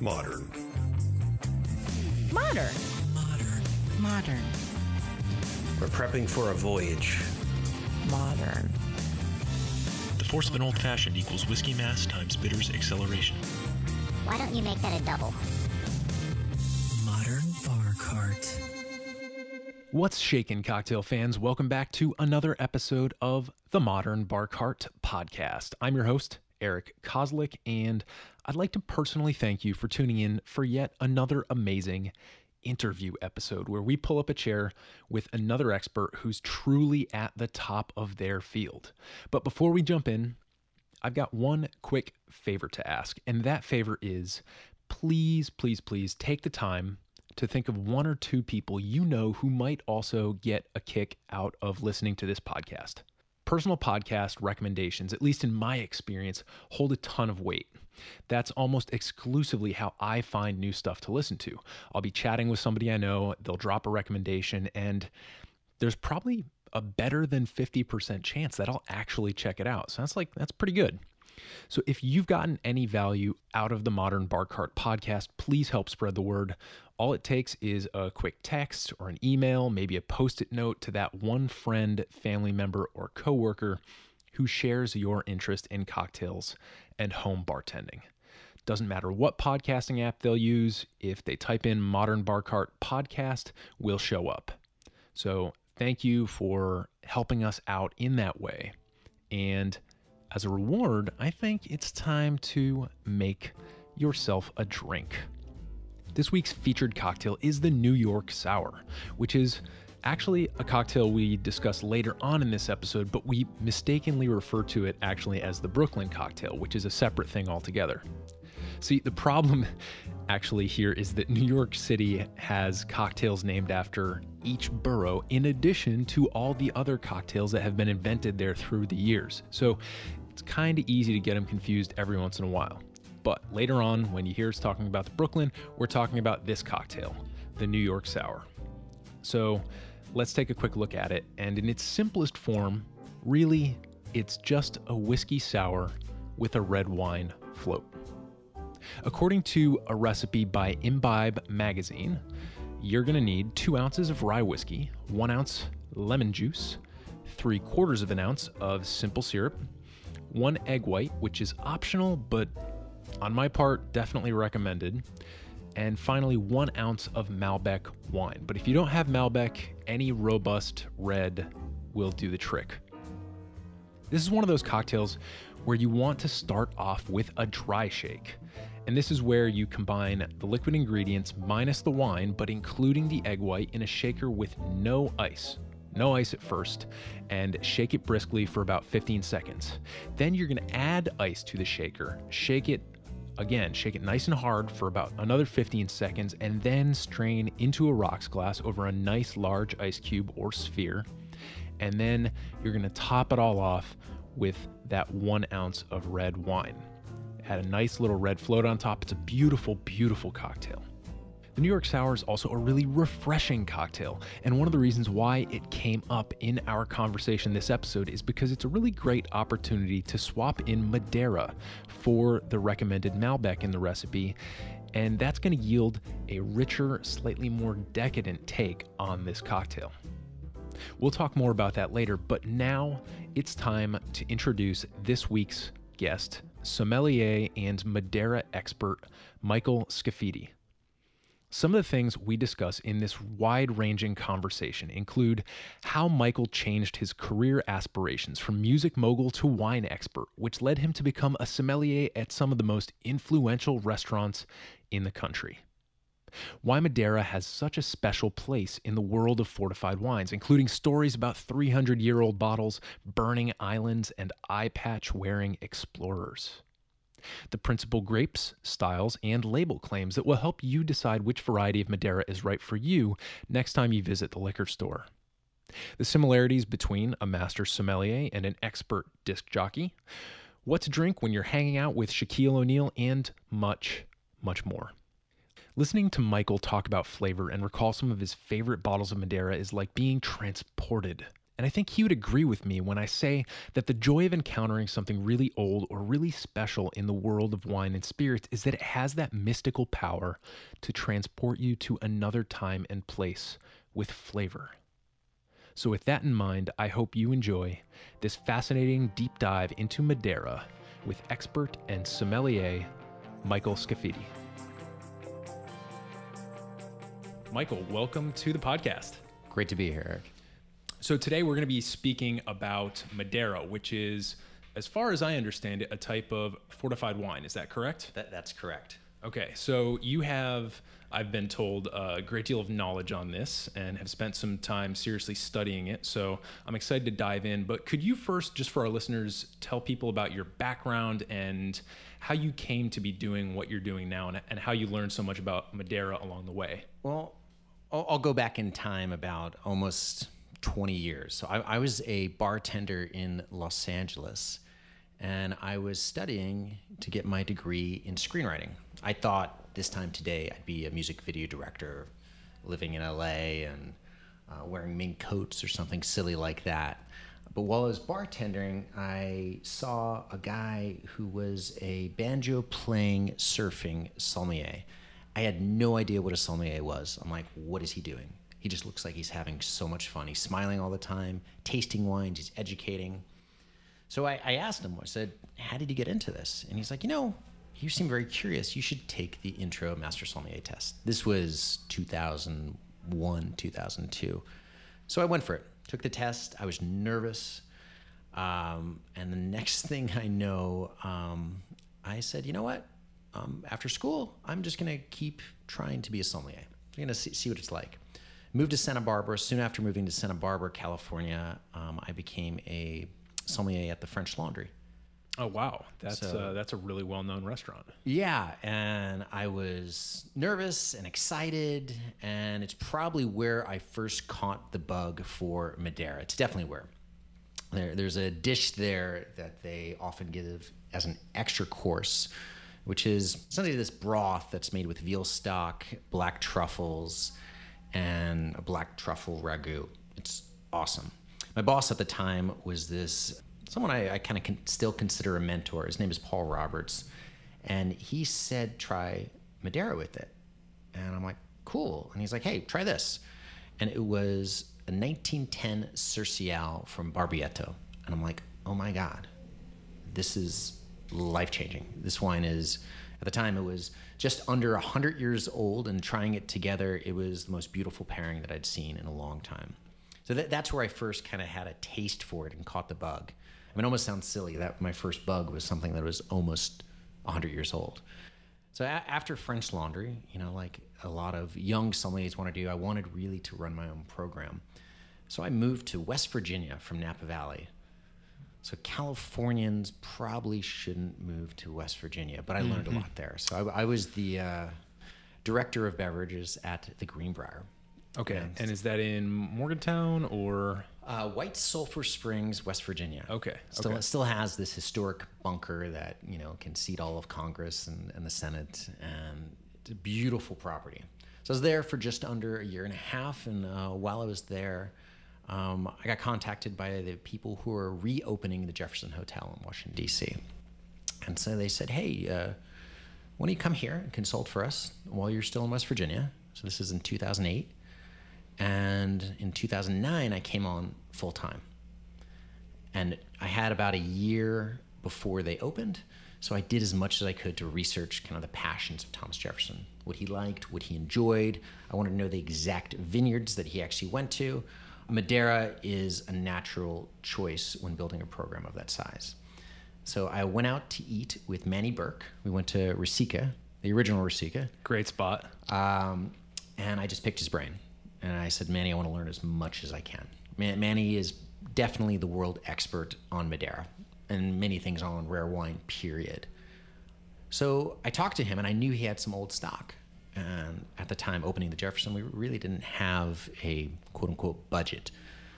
Modern. Modern. Modern. Modern. We're prepping for a voyage. Modern. The force of an old-fashioned equals whiskey mass times bitters acceleration. Why don't you make that a double? Modern bar cart. What's shaking, cocktail fans? Welcome back to another episode of the Modern Bar Cart podcast. I'm your host, Eric Kozlik, and I'd like to personally thank you for tuning in for yet another amazing interview episode where we pull up a chair with another expert who's truly at the top of their field. But before we jump in, I've got one quick favor to ask, and that favor is please take the time to think of one or two people you know who might also get a kick out of listening to this podcast. Personal podcast recommendations, at least in my experience, hold a ton of weight. That's almost exclusively how I find new stuff to listen to. I'll be chatting with somebody I know, they'll drop a recommendation, and there's probably a better than 50% chance that I'll actually check it out. So that's pretty good. So if you've gotten any value out of the Modern Bar Cart podcast, please help spread the word. All it takes is a quick text or an email, maybe a post-it note to that one friend, family member, or coworker who shares your interest in cocktails and home bartending. Doesn't matter what podcasting app they'll use, if they type in Modern Bar Cart podcast, we'll show up. So thank you for helping us out in that way. And as a reward, I think it's time to make yourself a drink. This week's featured cocktail is the New York Sour, which is actually a cocktail we discuss later on in this episode, but we mistakenly refer to it actually as the Brooklyn cocktail, which is a separate thing altogether. See, the problem actually here is that New York City has cocktails named after each borough in addition to all the other cocktails that have been invented there through the years. So it's kind of easy to get them confused every once in a while. But later on, when you hear us talking about the Brooklyn, we're talking about this cocktail, the New York Sour. So let's take a quick look at it. And in its simplest form, really, it's just a whiskey sour with a red wine float. According to a recipe by Imbibe magazine, you're going to need 2 ounces of rye whiskey, 1 ounce lemon juice, 3/4 of an ounce of simple syrup, 1 egg white, which is optional, but on my part, definitely recommended, and finally 1 ounce of Malbec wine. But if you don't have Malbec, any robust red will do the trick. This is one of those cocktails where you want to start off with a dry shake. And this is where you combine the liquid ingredients minus the wine, but including the egg white in a shaker with no ice. No ice at first, and shake it briskly for about 15 seconds. Then you're gonna add ice to the shaker, shake it nice and hard for about another 15 seconds, and then strain into a rocks glass over a nice large ice cube or sphere. And then you're gonna top it all off with that 1 ounce of red wine. Add a nice little red float on top. It's a beautiful, beautiful cocktail. The New York Sour is also a really refreshing cocktail, and one of the reasons why it came up in our conversation this episode is because it's a really great opportunity to swap in Madeira for the recommended Malbec in the recipe, and that's going to yield a richer, slightly more decadent take on this cocktail. We'll talk more about that later, but now it's time to introduce this week's guest, sommelier and Madeira expert, Michael Scaffidi. Some of the things we discuss in this wide-ranging conversation include how Michael changed his career aspirations from music mogul to wine expert, which led him to become a sommelier at some of the most influential restaurants in the country. Why Madeira has such a special place in the world of fortified wines, including stories about 300-year-old bottles, burning islands, and eye patch-wearing explorers. The principal grapes, styles, and label claims that will help you decide which variety of Madeira is right for you next time you visit the liquor store. The similarities between a master sommelier and an expert disc jockey, what to drink when you're hanging out with Shaquille O'Neil, and much, much more. Listening to Michael talk about flavor and recall some of his favorite bottles of Madeira is like being transported And I think he would agree with me when I say that the joy of encountering something really old or really special in the world of wine and spirits is that it has that mystical power to transport you to another time and place with flavor. So with that in mind, I hope you enjoy this fascinating deep dive into Madeira with expert and sommelier Michael Scaffidi. Michael, welcome to the podcast. Great to be here, Eric. So today we're going to be speaking about Madeira, which is, as far as I understand it, a type of fortified wine. Is that correct? That's correct. Okay, so you have, I've been told, a great deal of knowledge on this and have spent some time seriously studying it. So I'm excited to dive in. But could you first, just for our listeners, tell people about your background and how you came to be doing what you're doing now and how you learned so much about Madeira along the way? Well, I'll go back in time about almost 20 years. So I was a bartender in Los Angeles, and I was studying to get my degree in screenwriting. I thought this time today I'd be a music video director living in LA and wearing mink coats or something silly like that. But while I was bartending, I saw a guy who was a banjo playing surfing sommelier. I had no idea what a sommelier was. I'm like, what is he doing? He just looks like he's having so much fun. He's smiling all the time, tasting wines, he's educating. So I asked him, I said, how did you get into this? And he's like, you seem very curious. You should take the intro master sommelier test. This was 2001, 2002. So I went for it, took the test. I was nervous. And the next thing I know, I said, you know what? After school, I'm just going to keep trying to be a sommelier. I'm going to see what it's like. Moved to Santa Barbara. Soon after moving to Santa Barbara, California, I became a sommelier at the French Laundry. Oh, wow. That's a really well-known restaurant. Yeah, and I was nervous and excited, and it's probably where I first caught the bug for Madeira. It's definitely where. There's a dish there that they often give as an extra course, which is essentially this broth that's made with veal stock, black truffles, and a black truffle ragu. It's awesome. My boss at the time was someone I kind of still consider a mentor. His name is Paul Roberts. And he said, try Madeira with it. And I'm like, cool. And he's like, hey, try this. And it was a 1910 Cercial from Barbietto. And I'm like, oh my God, this is life-changing. This wine is, at the time, it was just under 100 years old, and trying it together, it was the most beautiful pairing that I'd seen in a long time. So that's where I first kind of had a taste for it and caught the bug. I mean, it almost sounds silly that my first bug was something that was almost 100 years old. So after French Laundry, like a lot of young sommeliers want to do, I wanted really to run my own program. So I moved to West Virginia from Napa Valley. So Californians probably shouldn't move to West Virginia, but I learned a lot there. So I was the director of beverages at the Greenbrier. Okay, and is that in Morgantown or? White Sulphur Springs, West Virginia. Okay. Still has this historic bunker that can seat all of Congress and the Senate, and it's a beautiful property. So I was there for just under a year and a half, and while I was there, I got contacted by the people who are reopening the Jefferson Hotel in Washington, D.C. And so they said, hey, why don't you come here and consult for us while you're still in West Virginia? So this is in 2008. And in 2009, I came on full time. And I had about a year before they opened, so I did as much as I could to research kind of the passions of Thomas Jefferson, what he liked, what he enjoyed. I wanted to know the exact vineyards that he actually went to. Madeira is a natural choice when building a program of that size. So I went out to eat with Manny Burke. We went to Rosica, the original Rosica. Great spot. And I just picked his brain. And I said, Manny, I want to learn as much as I can. Manny is definitely the world expert on Madeira and many things on rare wine, period. So I talked to him, and I knew he had some old stock. And at the time, opening the Jefferson, we really didn't have a quote-unquote budget.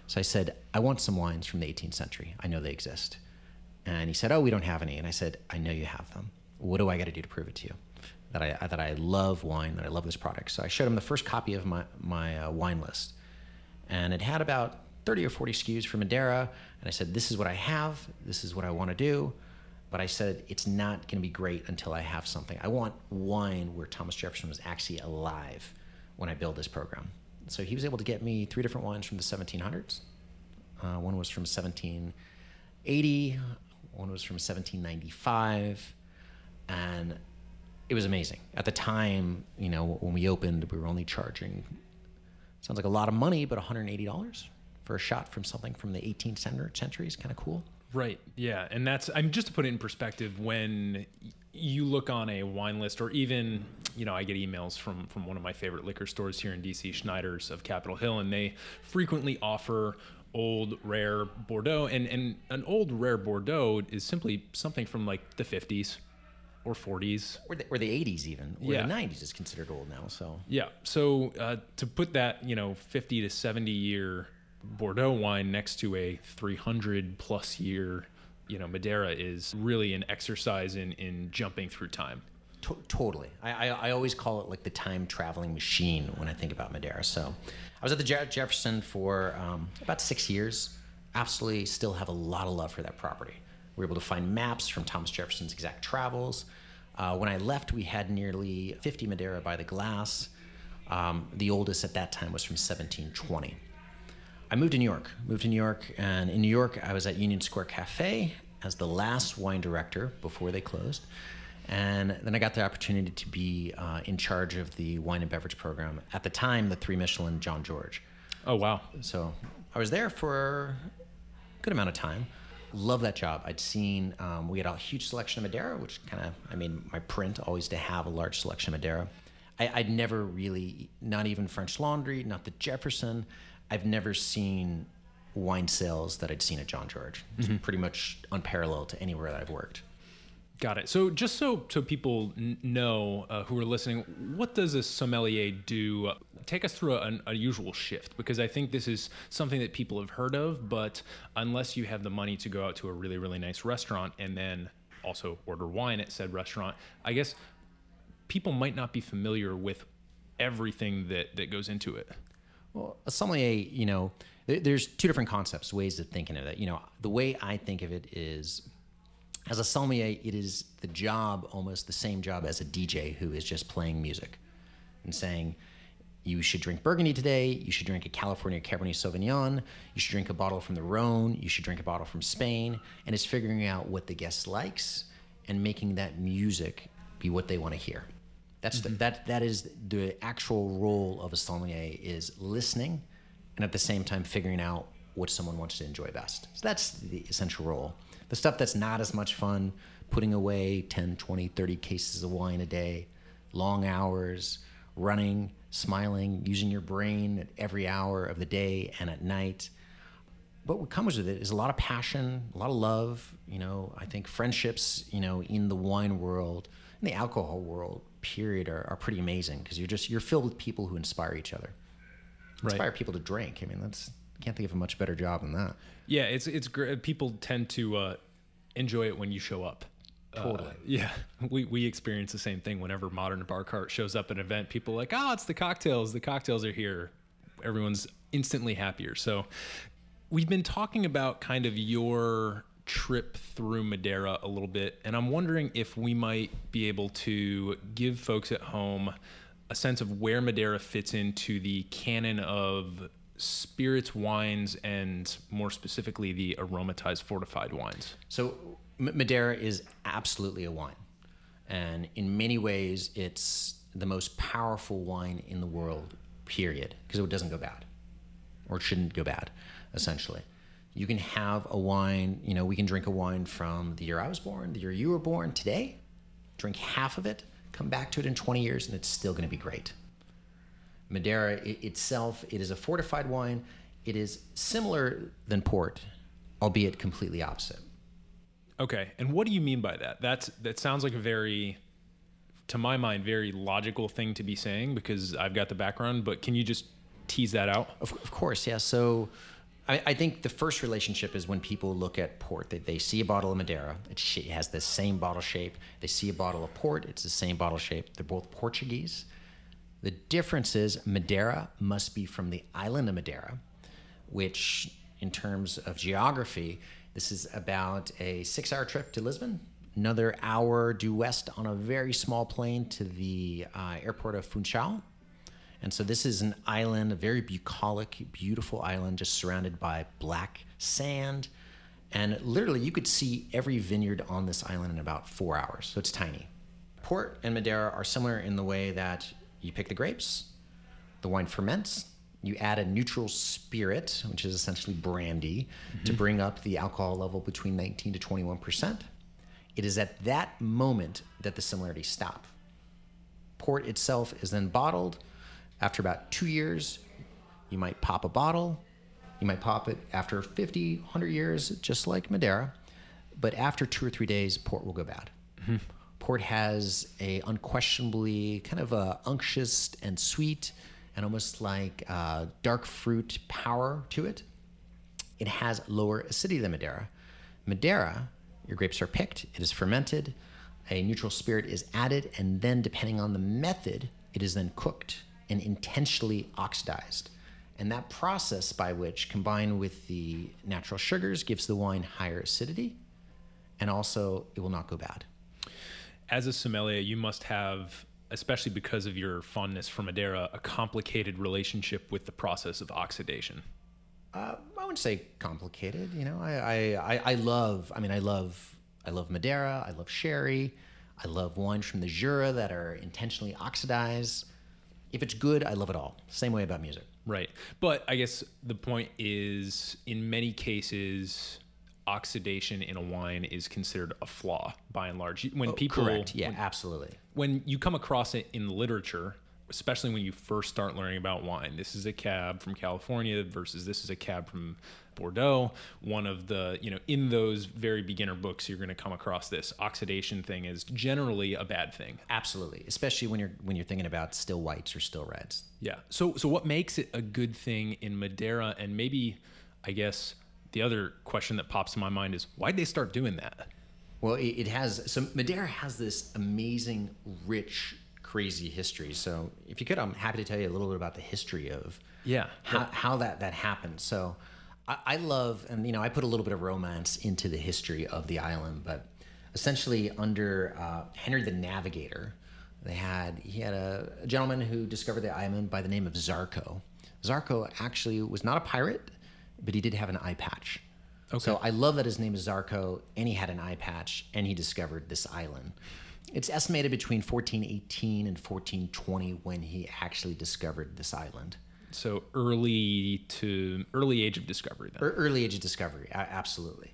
So I said, I want some wines from the 18th century. I know they exist. And he said, oh, we don't have any. And I said, I know you have them. What do I got to do to prove it to you? That I love wine, that I love this product. So I showed him the first copy of my wine list. And it had about 30 or 40 SKUs for Madeira. And I said, this is what I have. This is what I want to do. But I said, it's not going to be great until I have something. I want wine where Thomas Jefferson was actually alive when I build this program. So he was able to get me 3 different wines from the 1700s. One was from 1780. One was from 1795. And it was amazing. At the time, when we opened, we were only charging, sounds like a lot of money, but $180 for a shot from something from the 18th century is kind of cool. Right. Yeah. And just to put it in perspective, when you look on a wine list, or even, I get emails from one of my favorite liquor stores here in DC, Schneider's of Capitol Hill, and they frequently offer old rare Bordeaux. And an old rare Bordeaux is simply something from like the 50s or 40s. Or the 80s even. Or the 90s is considered old now. So yeah. So to put that, 50 to 70 year Bordeaux wine next to a 300 plus year, Madeira is really an exercise in jumping through time. Totally. I always call it like the time traveling machine when I think about Madeira. So I was at the Jefferson for about 6 years. Absolutely still have a lot of love for that property. We were able to find maps from Thomas Jefferson's exact travels. When I left, we had nearly 50 Madeira by the glass. The oldest at that time was from 1720. I moved to New York. And in New York, I was at Union Square Cafe as the last wine director before they closed. And then I got the opportunity to be in charge of the wine and beverage program. At the time, the 3 Michelin John George. Oh, wow. So I was there for a good amount of time. Love that job. I'd seen, we had a huge selection of Madeira, which I made my print always to have a large selection of Madeira. I'd never really, not even French Laundry, not the Jefferson, I've never seen wine sales that I'd seen at John George. It's pretty much unparalleled to anywhere that I've worked. Got it. So just so people know who are listening, what does a sommelier do? Take us through a usual shift, because I think this is something that people have heard of, but unless you have the money to go out to a really, really nice restaurant and then also order wine at said restaurant, I guess people might not be familiar with everything that goes into it. Well, a sommelier, there's 2 different concepts, ways of thinking of it. The way I think of it is, as a sommelier, it is the job, almost the same job as a DJ who is just playing music and saying, you should drink Burgundy today, you should drink a California Cabernet Sauvignon, you should drink a bottle from the Rhone, you should drink a bottle from Spain, and it's figuring out what the guest likes and making that music be what they want to hear. That's that is the actual role of a sommelier, is listening and at the same time figuring out what someone wants to enjoy best. So that's the essential role. The stuff that's not as much fun, putting away 10, 20, 30 cases of wine a day, long hours, running, smiling, using your brain at every hour of the day and at night. But what comes with it is a lot of passion, a lot of love. I think friendships, in the wine world, in the alcohol world, period, are pretty amazing, because you're filled with people who inspire each other. Inspire people to drink. Can't think of a much better job than that. Yeah, it's great. People tend to enjoy it when you show up. Totally. Yeah, we experience the same thing whenever Modern Bar Cart shows up at an event. People are like, it's the cocktails. The cocktails are here. Everyone's instantly happier. So we've been talking about kind of your trip through Madeira a little bit, and I'm wondering if we might be able to give folks at home a sense of where Madeira fits into the canon of spirits, wines, and more specifically the aromatized fortified wines. So Madeira is absolutely a wine, and in many ways it's the most powerful wine in the world, period, because it doesn't go bad, or it shouldn't go bad, essentially. You can have a wine, we can drink a wine from the year I was born, the year you were born, today, drink half of it, come back to it in 20 years, and it's still going to be great. Madeira itself, it is a fortified wine. It is similar than port, albeit completely opposite. Okay, and what do you mean by that? That sounds like a very, to my mind, very logical thing to be saying, because I've got the background, but can you just tease that out? Of course, yeah. So I think the first relationship is when people look at port. They see a bottle of Madeira. It has the same bottle shape. They see a bottle of port. It's the same bottle shape. They're both Portuguese. The difference is Madeira must be from the island of Madeira. which in terms of geography, this is about a 6-hour trip to Lisbon, another hour due west on a very small plane to the airport of Funchal. And so this is an island, a very bucolic, beautiful island, just surrounded by black sand. And literally, you could see every vineyard on this island in about 4 hours. So it's tiny. Port and Madeira are similar in the way that you pick the grapes, the wine ferments, you add a neutral spirit, which is essentially brandy, to bring up the alcohol level between 19 to 21%. It is at that moment that the similarities stop. Port itself is then bottled. After about 2 years, you might pop a bottle. You might pop it after 50, 100 years, just like Madeira. But after 2 or 3 days, port will go bad. Port has a unquestionably kind of a unctuous and sweet and almost like dark fruit power to it. It has lower acidity than Madeira. Madeira, your grapes are picked, it is fermented, a neutral spirit is added, and then depending on the method, it is then cooked and intentionally oxidized. And that process by which, combined with the natural sugars, gives the wine higher acidity, and also it will not go bad. As a sommelier, you must have, especially because of your fondness for Madeira, a complicated relationship with the process of oxidation. I wouldn't say complicated. You know, I love Madeira. I love sherry. I love wines from the Jura that are intentionally oxidized. If it's good, I love it all. Same way about music. Right. But I guess the point is, in many cases, oxidation in a wine is considered a flaw by and large. When people, correct. Yeah, absolutely. When you come across it in the literature, especially when you first start learning about wine, this is a cab from California versus this is a cab from Bordeaux. One of the, in those very beginner books, you're going to come across this oxidation thing is generally a bad thing. Absolutely, especially when you're thinking about still whites or still reds. Yeah. So what makes it a good thing in Madeira? And maybe, I guess, the other question that pops in my mind is, why'd they start doing that? Well, so Madeira has this amazing, rich, crazy history. So if you could, I'm happy to tell you a little bit about the history of how that happened. So I love, and I put a little bit of romance into the history of the island, but essentially under Henry the Navigator, he had a gentleman who discovered the island by the name of Zarco. Zarco actually was not a pirate, but he did have an eye patch. Okay. So I love that his name is Zarco, and he had an eye patch, and he discovered this island. It's estimated between 1418 and 1420 when he actually discovered this island. So early age of discovery then. Early age of discovery, absolutely.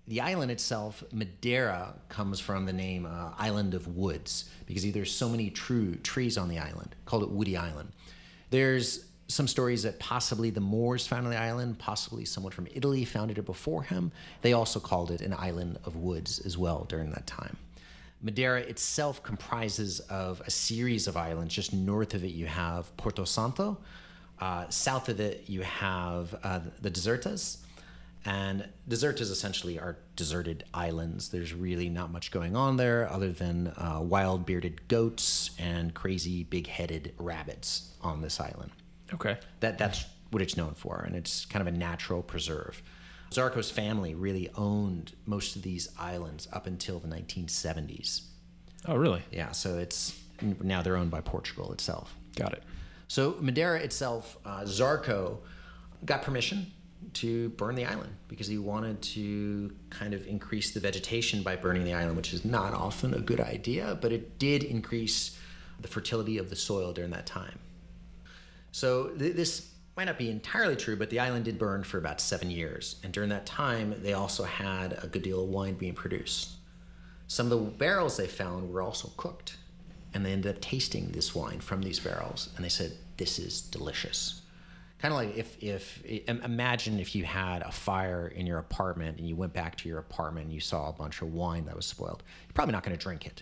The island itself, Madeira, comes from the name Island of Woods, because there's so many trees on the island, called it Woody Island. There's some stories that possibly the Moors founded the island, possibly someone from Italy founded it before him. They also called it an island of woods as well during that time. Madeira itself comprises of a series of islands. Just north of it, you have Porto Santo. South of it, you have the Desertas. And Desertas essentially are deserted islands. There's really not much going on there other than wild bearded goats and crazy big-headed rabbits on this island. Okay. That's what it's known for, and it's kind of a natural preserve. Zarco's family really owned most of these islands up until the 1970s. Oh, really? Yeah, so now they're owned by Portugal itself. Got it. So Madeira itself, Zarco got permission to burn the island because he wanted to kind of increase the vegetation by burning the island, which is not often a good idea, but it did increase the fertility of the soil during that time. So this might not be entirely true, but the island did burn for about 7 years. And during that time, they also had a good deal of wine being produced. Some of the barrels they found were also cooked. And they ended up tasting this wine from these barrels. And they said, this is delicious. Kind of like imagine if you had a fire in your apartment and you went back to your apartment and you saw a bunch of wine that was spoiled. You're probably not going to drink it.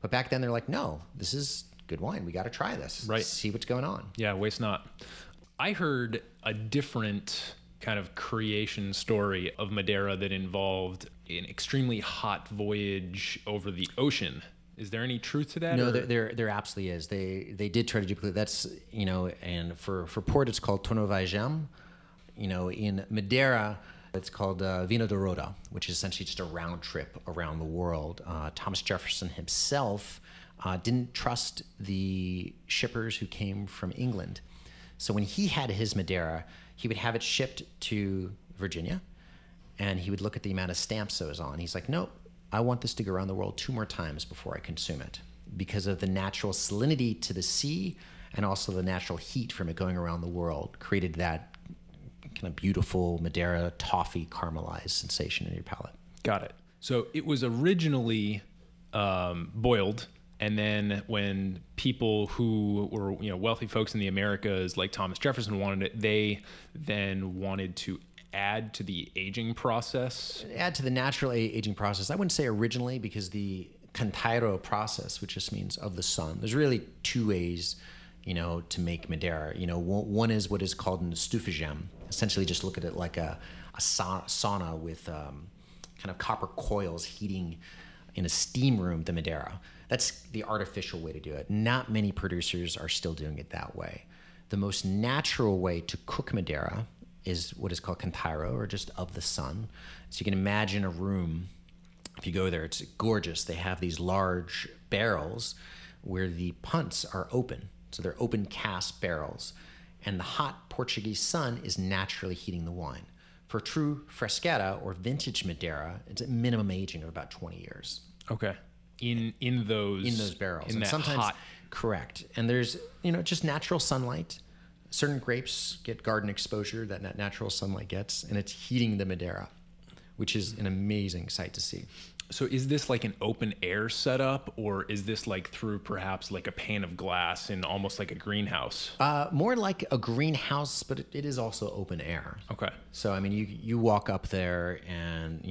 But back then they're like, no, this is good wine. We got to try this. Right. See what's going on. Yeah, waste not. I heard a different kind of creation story of Madeira that involved an extremely hot voyage over the ocean. Is there any truth to that? No, there absolutely is. They did try to duplicate. That's, and for port it's called Tonneau Vaillant. in Madeira, it's called Vino de Roda, which is essentially just a round trip around the world. Thomas Jefferson himself didn't trust the shippers who came from England. So when he had his Madeira, he would have it shipped to Virginia, and he would look at the amount of stamps that was on. He's like, nope, I want this to go around the world 2 more times before I consume it, because of the natural salinity to the sea and also the natural heat from it going around the world created that kind of beautiful Madeira toffee caramelized sensation in your palate. Got it. So it was originally boiled, and then when people who were wealthy folks in the Americas like Thomas Jefferson wanted it, they then wanted to add to the aging process. Add to the natural aging process. I wouldn't say originally, because the cantairo process, which just means of the sun, there's really 2 ways to make Madeira. One is what is called an estufagem. Essentially, just look at it like a sauna with kind of copper coils heating in a steam room the Madeira. That's the artificial way to do it. Not many producers are still doing it that way. The most natural way to cook Madeira is what is called cantairo, or just of the sun. So you can imagine a room. If you go there, it's gorgeous. They have these large barrels where the punts are open. So they're open cast barrels. And the hot Portuguese sun is naturally heating the wine. For true fresqueta or vintage Madeira, it's a minimum aging of about 20 years. Okay. In those barrels. In and that sometimes, hot. Correct. And there's, just natural sunlight. Certain grapes get garden exposure that natural sunlight gets, and it's heating the Madeira, which is an amazing sight to see. So is this like an open air setup, or is this like through perhaps like a pane of glass in almost like a greenhouse? More like a greenhouse, but it is also open air. Okay. So, I mean, you walk up there and,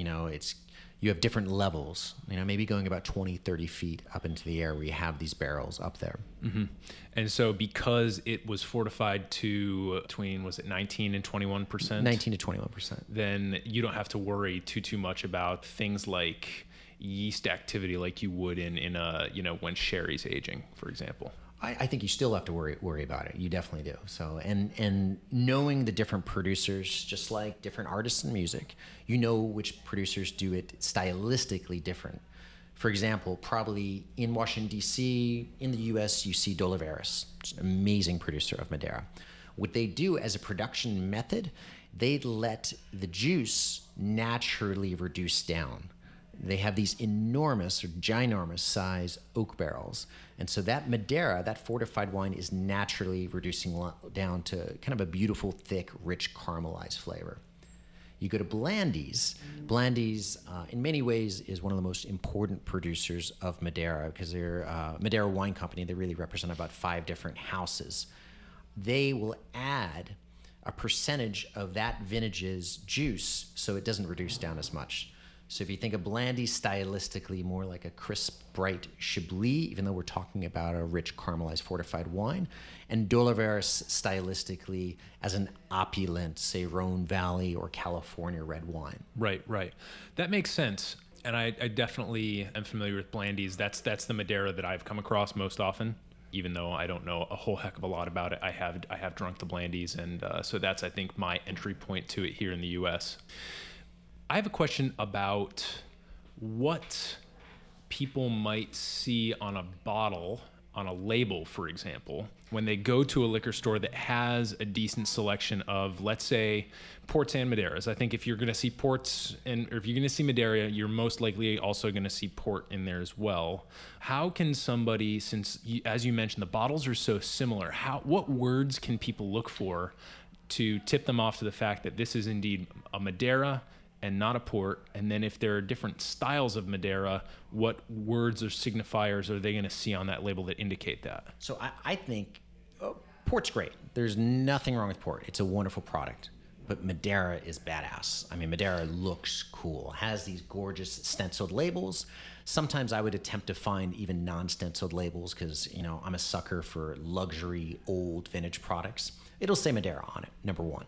you have different levels, maybe going about 20, 30 feet up into the air where you have these barrels up there. Mm-hmm. And so because it was fortified to between, was it 19 and 21%? 19 to 21%. Then you don't have to worry too much about things like yeast activity like you would in a, when sherry's aging, for example. I think you still have to worry about it. You definitely do. So, and knowing the different producers, just like different artists in music, which producers do it stylistically different. For example, probably in Washington, D.C., in the U.S., you see D'Oliveris, an amazing producer of Madeira. What they do as a production method, they let the juice naturally reduce down. They have these enormous or ginormous size oak barrels. And so that Madeira, that fortified wine, is naturally reducing down to kind of a beautiful, thick, rich, caramelized flavor. You go to Blandy's. Blandy's, in many ways, is one of the most important producers of Madeira, because they're a Madeira wine company. They really represent about 5 different houses. They will add a percentage of that vintage's juice so it doesn't reduce down as much. So if you think of Blandy's stylistically more like a crisp, bright Chablis, even though we're talking about a rich caramelized fortified wine, and D'Oliveris stylistically as an opulent, say, Rhone Valley or California red wine. Right. That makes sense. And I definitely am familiar with Blandy's. That's the Madeira that I've come across most often. Even though I don't know a whole heck of a lot about it, I have drunk the Blandy's, and so that's, I think, my entry point to it here in the U.S. I have a question about what people might see on a bottle, on a label, for example, when they go to a liquor store that has a decent selection of, let's say, ports and Madeiras. I think if you're going to see ports or if you're going to see Madeira, you're most likely also going to see port in there as well. How can somebody, since, as you mentioned, the bottles are so similar, what words can people look for to tip them off to the fact that this is indeed a Madeira and not a port? And then if there are different styles of Madeira, what words or signifiers are they going to see on that label that indicate that? So I think port's great. There's nothing wrong with port. It's a wonderful product. But Madeira is badass. I mean, Madeira looks cool, has these gorgeous stenciled labels. Sometimes I would attempt to find even non-stenciled labels because, I'm a sucker for luxury, old, vintage products. It'll say Madeira on it, number one.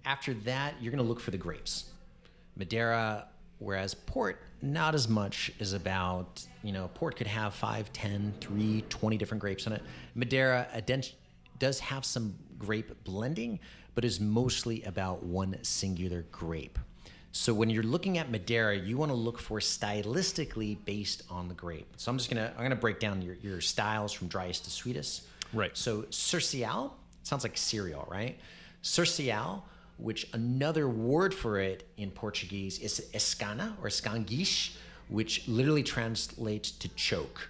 After that, you're going to look for the grapes. Madeira, whereas port, not as much, is about, port could have 5, 10, 3, 20 different grapes in it. Madeira does have some grape blending, but is mostly about one singular grape. So when you're looking at Madeira, you want to look for stylistically based on the grape. So I'm gonna break down your styles from driest to sweetest. Right. So Cercial sounds like cereal, right? Cercial, which another word for it in Portuguese is escana or escanguiche, which literally translates to choke.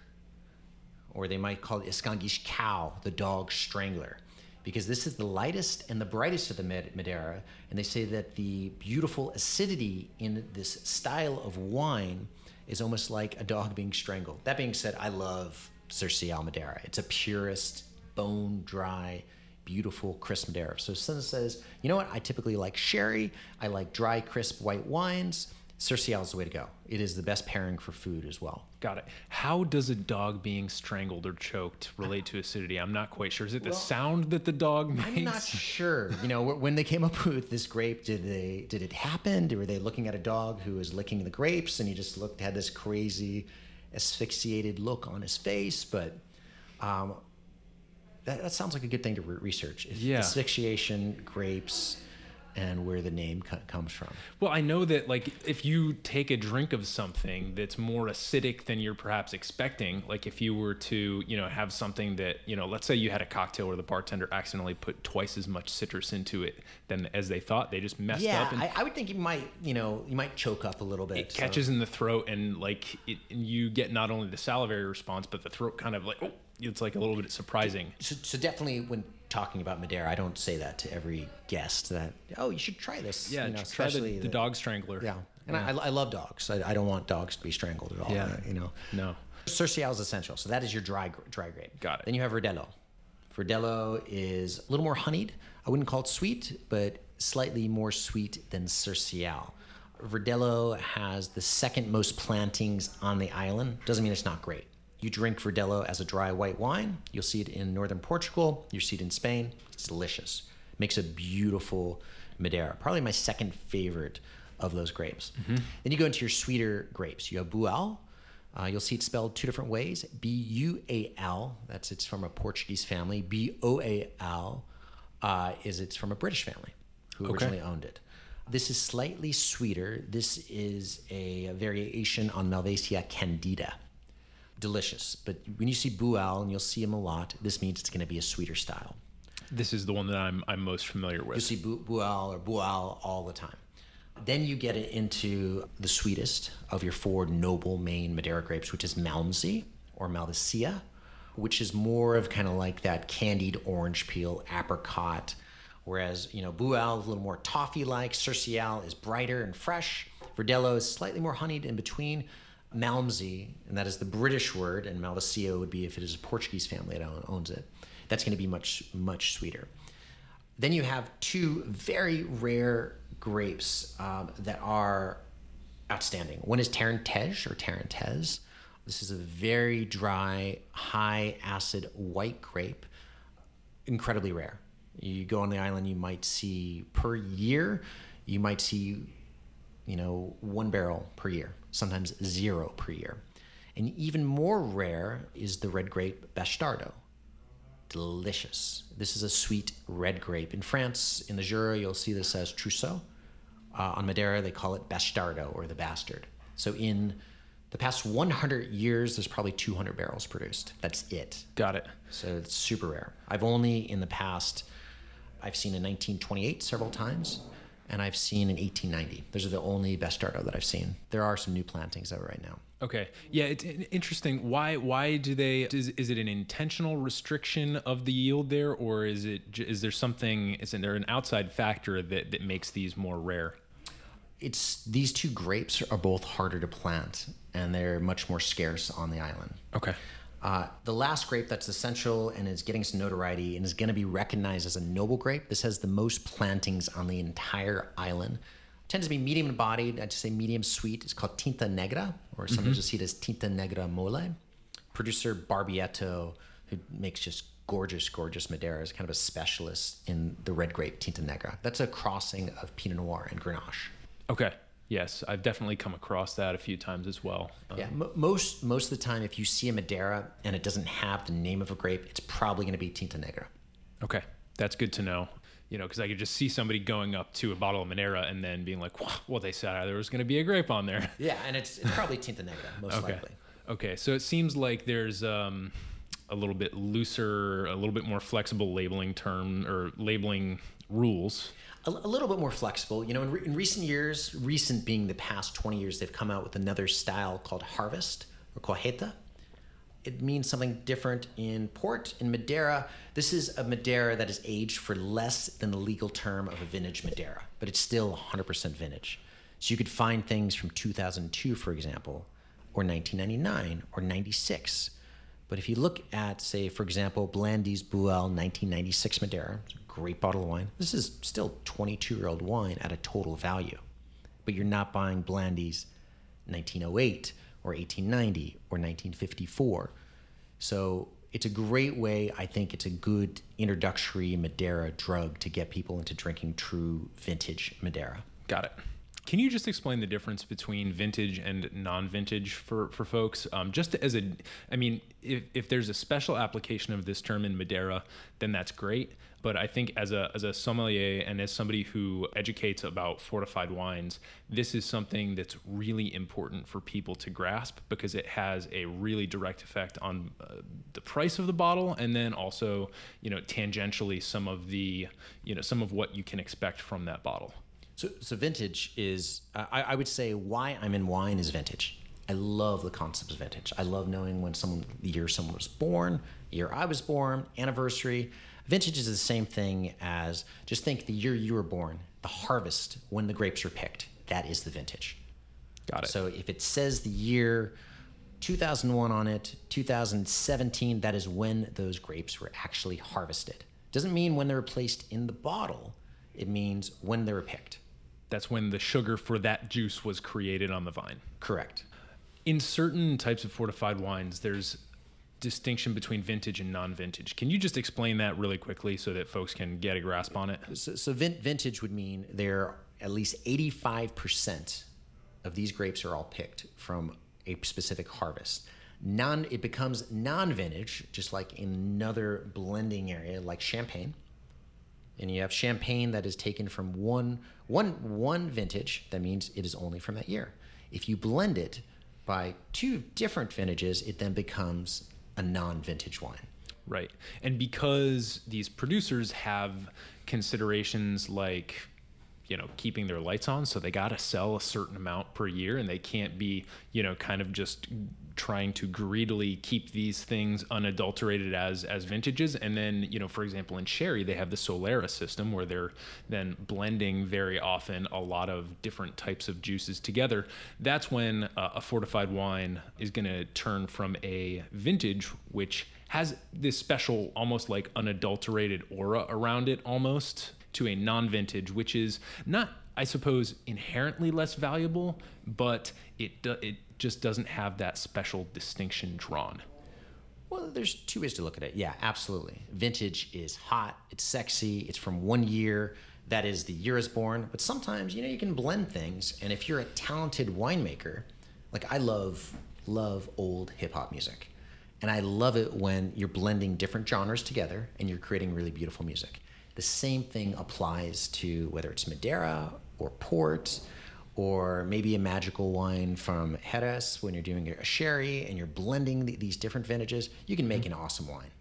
Or they might call it escanguiche cow, the dog strangler, because this is the lightest and the brightest of the Madeira, and they say that the beautiful acidity in this style of wine is almost like a dog being strangled. That being said, I love Cercial Madeira. It's a purist, bone dry, beautiful, crisp Madeira. So someone says, you know what, I typically like sherry, I like dry, crisp white wines. Cercial is the way to go. It is the best pairing for food as well. Got it. How does a dog being strangled or choked relate to acidity? I'm not quite sure. Is it the sound that the dog makes? I'm not sure. You know, when they came up with this grape, did it happen? Were they looking at a dog who was licking the grapes and he just had this crazy asphyxiated look on his face? But that sounds like a good thing to research. Asphyxiation, grapes, and where the name comes from. Well, I know that like if you take a drink of something that's more acidic than you're perhaps expecting, like if you were to, have something that, let's say you had a cocktail where the bartender accidentally put twice as much citrus into it than as they thought, they just messed up. Yeah, I would think you might choke up a little bit. It catches in the throat and you get not only the salivary response, but the throat kind of it's like a little bit surprising. So definitely when talking about Madeira, I don't say that to every guest that, you should try this. Yeah, try the dog strangler. Yeah, and yeah. I love dogs. I don't want dogs to be strangled at all. Yeah. No. Cercial is essential. So that is your dry grape. Got it. Then you have Verdelho. Verdelho is a little more honeyed. I wouldn't call it sweet, but slightly more sweet than Cercial. Verdelho has the second most plantings on the island. Doesn't mean it's not great. You drink Verdelho as a dry white wine. You'll see it in northern Portugal. You see it in Spain. It's delicious. Makes a beautiful Madeira. Probably my second favorite of those grapes. Mm-hmm. Then you go into your sweeter grapes. You have Bual. You'll see it spelled two different ways. B-U-A-L. It's from a Portuguese family. B-O-A-L it's from a British family who originally owned it. This is slightly sweeter. This is a variation on Malvasia candida. Delicious. But when you see Bual, and you'll see them a lot, this means it's going to be a sweeter style. This is the one that I'm most familiar with. You'll see Bual or Bual all the time. Then you get it into the sweetest of your four noble main Madeira grapes, which is Malmsey or Malvasia, which is more of kind of like that candied orange peel, apricot. Whereas, Bual is a little more toffee-like. Cercial is brighter and fresh. Verdelho is slightly more honeyed in between. Malmsey, and that is the British word, and Malvasia would be if it is a Portuguese family that owns it. That's going to be much, much sweeter. Then you have two very rare grapes that are outstanding. One is Tarentaise or Tarentaise. This is a very dry, high acid white grape, incredibly rare. You go on the island, you might see per year, one barrel per year, sometimes 0 per year. And even more rare is the red grape Bastardo. Delicious. This is a sweet red grape. In France, in the Jura, you'll see this as Trousseau. On Madeira, they call it Bastardo or the bastard. So in the past 100 years, there's probably 200 barrels produced. That's it. Got it. So it's super rare. I've seen in 1928 several times, and I've seen in 1890. Those are the only Bastardo that I've seen. There are some new plantings of it right now. Okay. Yeah, it's interesting. Why do they? Is it an intentional restriction of the yield there, or is there an outside factor that makes these more rare? These two grapes are both harder to plant, and they're much more scarce on the island. Okay. The last grape that's essential and is getting some notoriety and is going to be recognized as a noble grape. This has the most plantings on the entire island. Tends to be medium bodied. I'd say medium sweet. It's called Tinta Negra, or sometimes you'll see it as Tinta Negra Mole. Producer Barbietto, who makes just gorgeous, gorgeous Madeira, is kind of a specialist in the red grape Tinta Negra. That's a crossing of Pinot Noir and Grenache. Okay. Yes, I've definitely come across that a few times as well. Yeah, most of the time, if you see a Madeira and it doesn't have the name of a grape, it's probably going to be Tinta Negra. Okay, that's good to know. because I could just see somebody going up to a bottle of Madeira and then being like, well, they said there was going to be a grape on there. Yeah, and it's probably Tinta Negra, most likely. Okay, so it seems like there's a little bit looser, a little bit more flexible labeling term or labeling rules. A little bit more flexible. In recent years, recent being the past 20 years, they've come out with another style called Harvest or Colheita. It means something different in port. In Madeira, this is a Madeira that is aged for less than the legal term of a vintage Madeira, but it's still 100% vintage. So you could find things from 2002, for example, or 1999 or 96. But if you look at, say, for example, Blandy's Buell 1996 Madeira, it's a great bottle of wine. This is still 22-year-old wine at a total value. But you're not buying Blandy's 1908 or 1890 or 1954. So it's a great way. I think it's a good introductory Madeira drug to get people into drinking true vintage Madeira. Got it. Can you just explain the difference between vintage and non-vintage for folks? Just as if there's a special application of this term in Madeira, then that's great. But I think as a sommelier and as somebody who educates about fortified wines, this is something that's really important for people to grasp because it has a really direct effect on the price of the bottle, and then also, tangentially some of what you can expect from that bottle. So vintage is, I would say why I'm in wine is vintage. I love the concept of vintage. I love knowing the year someone was born, the year I was born, anniversary. Vintage is the same thing as, just think the year you were born, the harvest, when the grapes were picked. That is the vintage. Got it. So if it says the year 2001 on it, 2017, that is when those grapes were actually harvested. Doesn't mean when they were placed in the bottle. It means when they were picked. That's when the sugar for that juice was created on the vine. Correct. In certain types of fortified wines, there's distinction between vintage and non-vintage. Can you just explain that really quickly so that folks can get a grasp on it? So vintage would mean there at least 85% of these grapes are all picked from a specific harvest. It becomes non-vintage, just like in another blending area like champagne. And you have champagne that is taken from one vintage. That means it is only from that year. If you blend it by two different vintages, it then becomes a non-vintage wine. Right. And because these producers have considerations like, keeping their lights on, so they got to sell a certain amount per year, and they can't be, kind of just trying to greedily keep these things unadulterated as vintages. And then, for example, in sherry, they have the Solera system where they're then blending very often a lot of different types of juices together. That's when a fortified wine is going to turn from a vintage, which has this special, almost like unadulterated aura around it almost, to a non-vintage, which is not, I suppose, inherently less valuable, but it just doesn't have that special distinction drawn. Well, there's two ways to look at it. Yeah, absolutely. Vintage is hot, it's sexy, it's from one year, that is the year is born. But sometimes, you can blend things, and if you're a talented winemaker, like I love old hip-hop music. And I love it when you're blending different genres together and you're creating really beautiful music. The same thing applies to whether it's Madeira or port, or maybe a magical wine from Jerez when you're doing a sherry and you're blending these different vintages. You can make an awesome wine.